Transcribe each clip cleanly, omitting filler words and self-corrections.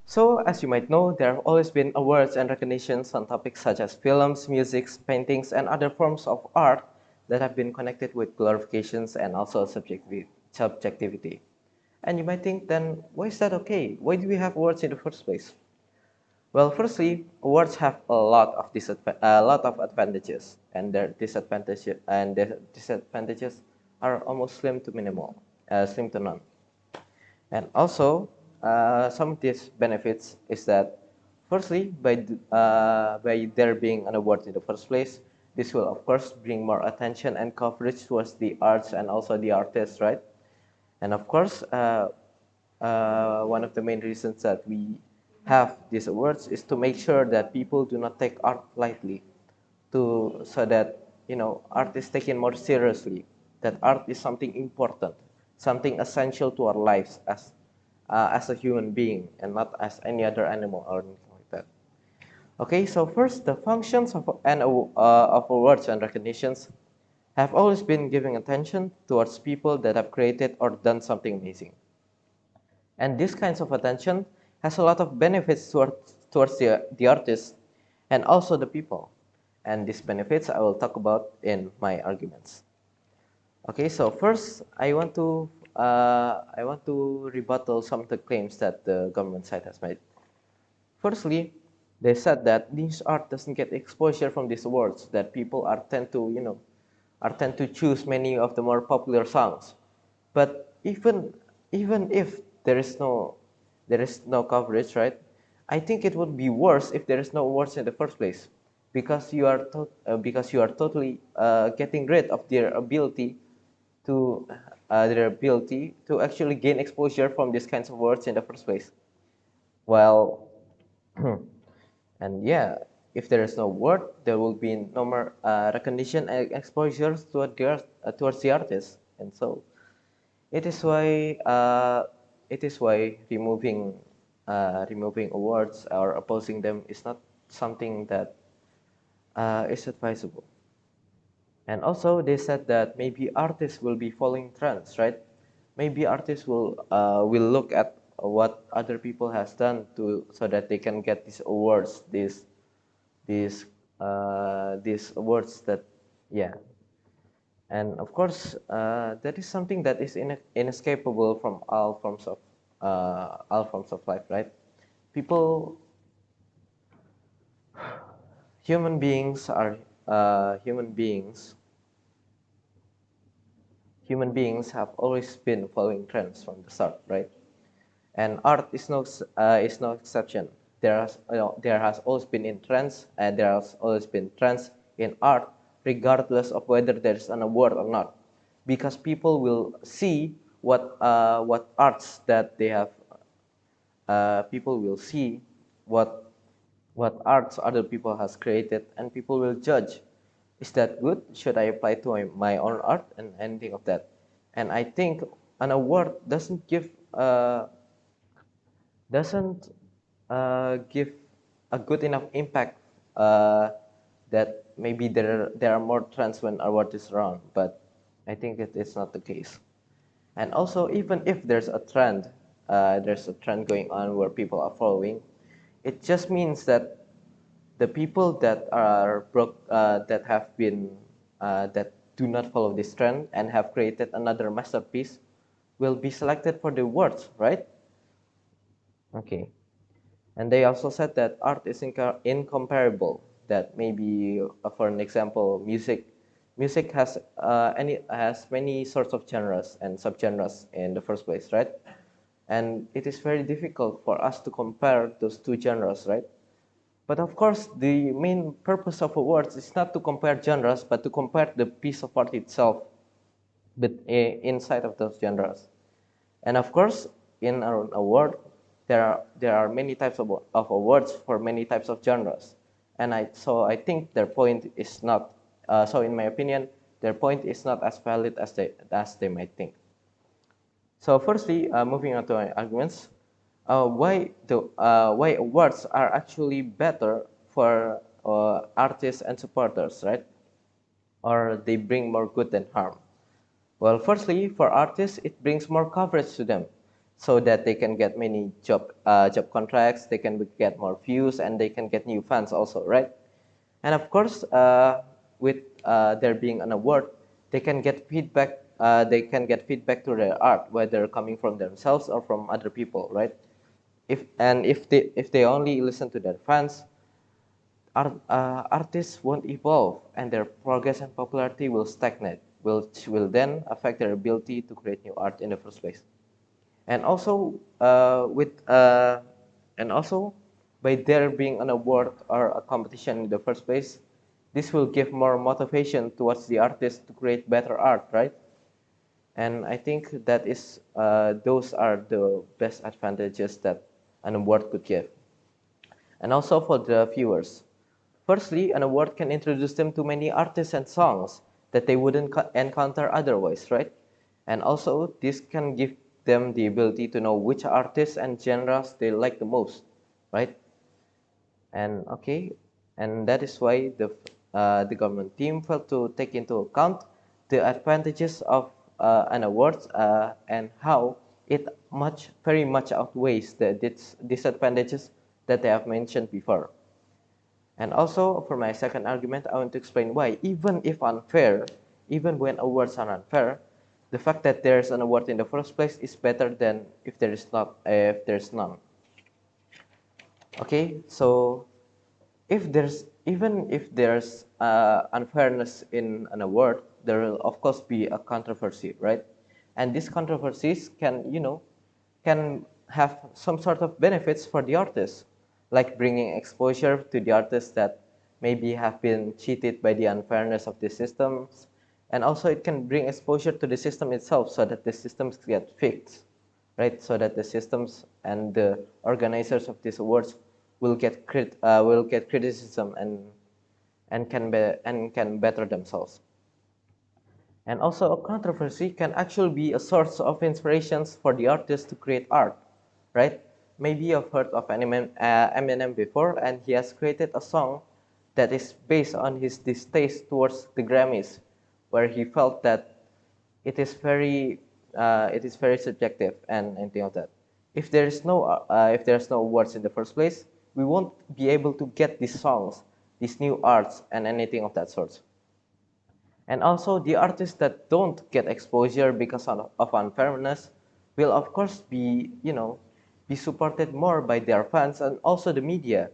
So, as you might know, there have always been awards and recognitions on topics such as films, music, paintings, and other forms of art that have been connected with glorifications and also subjectivity. And you might think, then, why is that okay? Why do we have awards in the first place? Well, firstly, awards have a lot of advantages, and their disadvantages are almost slim to none. And also, some of these benefits is that, firstly, by there being an award in the first place, this will of course bring more attention and coverage towards the arts and also the artists, right? And of course, one of the main reasons that we have these awards is to make sure that people do not take art lightly, so that art is taken more seriously, that art is something important, something essential to our lives as a human being and not as any other animal or anything like that. Okay, so first, the functions of awards and recognitions have always been giving attention towards people that have created or done something amazing. And this kinds of attention has a lot of benefits towards the artist and also the people. And these benefits I will talk about in my arguments. Okay, so first I want to rebuttal some of the claims that the government side has made. Firstly, they said that niche art doesn't get exposure from these awards, that people are tend to choose many of the more popular songs. But even if there is no coverage, right? I think it would be worse if there is no awards in the first place, because you are totally getting rid of to their ability to actually gain exposure from these kinds of awards in the first place. Well, and yeah, if there is no award, there will be no more recognition and exposure towards the artist, and so it is why removing awards or opposing them is not something that is advisable. And also, they said that maybe artists will be following trends, right? Maybe artists will look at what other people has done so that they can get these awards, these these awards that, yeah. And of course, that is something that is inescapable from all forms of life, right? People, human beings are human beings. Human beings have always been following trends from the start, right? And art is no exception. There has always been in trends, and there has always been trends in art, regardless of whether there's an award or not, because people will see what arts that they have. People will see what arts other people has created, and people will judge, is that good? Should I apply to my own art and anything of that? And I think an award doesn't give a good enough impact, that maybe there are more trends when award is around, but I think it is not the case. And also, even if there's a trend going on where people are following, it just means that the people that do not follow this trend and have created another masterpiece will be selected for the awards, right? Okay. And they also said that art is incomparable. That maybe, for an example, music has many sorts of genres and subgenres in the first place, right? And it is very difficult for us to compare those two genres, right? But of course, the main purpose of awards is not to compare genres, but to compare the piece of art itself, but inside of those genres. And of course, in an award, there are many types of awards for many types of genres. And I think their point is not, so in my opinion, their point is not as valid as they might think. So firstly, moving on to my arguments, why awards are actually better for artists and supporters, right? Or they bring more good than harm. Well, firstly, for artists, it brings more coverage to them. so that they can get many job contracts, they can get more views, and they can get new fans also, right? And of course, with there being an award, they can get feedback. They can get feedback to their art, whether coming from themselves or from other people, right? If they only listen to their fans, artists won't evolve, and their progress and popularity will stagnate, which will then affect their ability to create new art in the first place. And also, and also, by there being an award or a competition in the first place, this will give more motivation towards the artist to create better art, right? And I think that is those are the best advantages that an award could give. And also for the viewers. Firstly, an award can introduce them to many artists and songs that they wouldn't encounter otherwise, right? And also, this can give them the ability to know which artists and genres they like the most, right? And okay, and that is why the government team felt to take into account the advantages of an award and how it very much outweighs the disadvantages that they have mentioned before. And also, for my second argument, I want to explain why, even if unfair, even when awards are unfair, the fact that there's an award in the first place is better than if there's none. Okay, so even if there's unfairness in an award, there will of course be a controversy, right? And these controversies can have some sort of benefits for the artist, like bringing exposure to the artists that maybe have been cheated by the unfairness of the systems, and also it can bring exposure to the system itself so that the systems get fixed, right? So that the systems and the organizers of these awards will get criticism and can better themselves. And also, a controversy can actually be a source of inspirations for the artist to create art, right? Maybe you've heard of Eminem before, and he has created a song that is based on his distaste towards the Grammys, where he felt that it is very subjective and anything of that. If there's no awards in the first place, we won't be able to get these songs, these new arts, and anything of that sort. And also, the artists that don't get exposure because of unfairness will, of course, be supported more by their fans and also the media,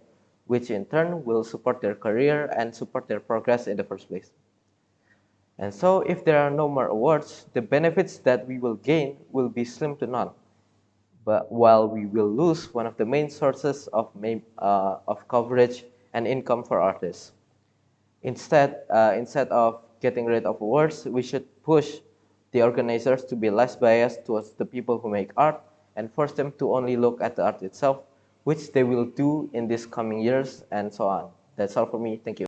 which in turn will support their career and support their progress in the first place. And so, if there are no more awards, the benefits that we will gain will be slim to none. But while we will lose one of the main sources of coverage and income for artists. Instead of getting rid of awards, we should push the organizers to be less biased towards the people who make art and force them to only look at the art itself, which they will do in these coming years and so on. That's all for me. Thank you.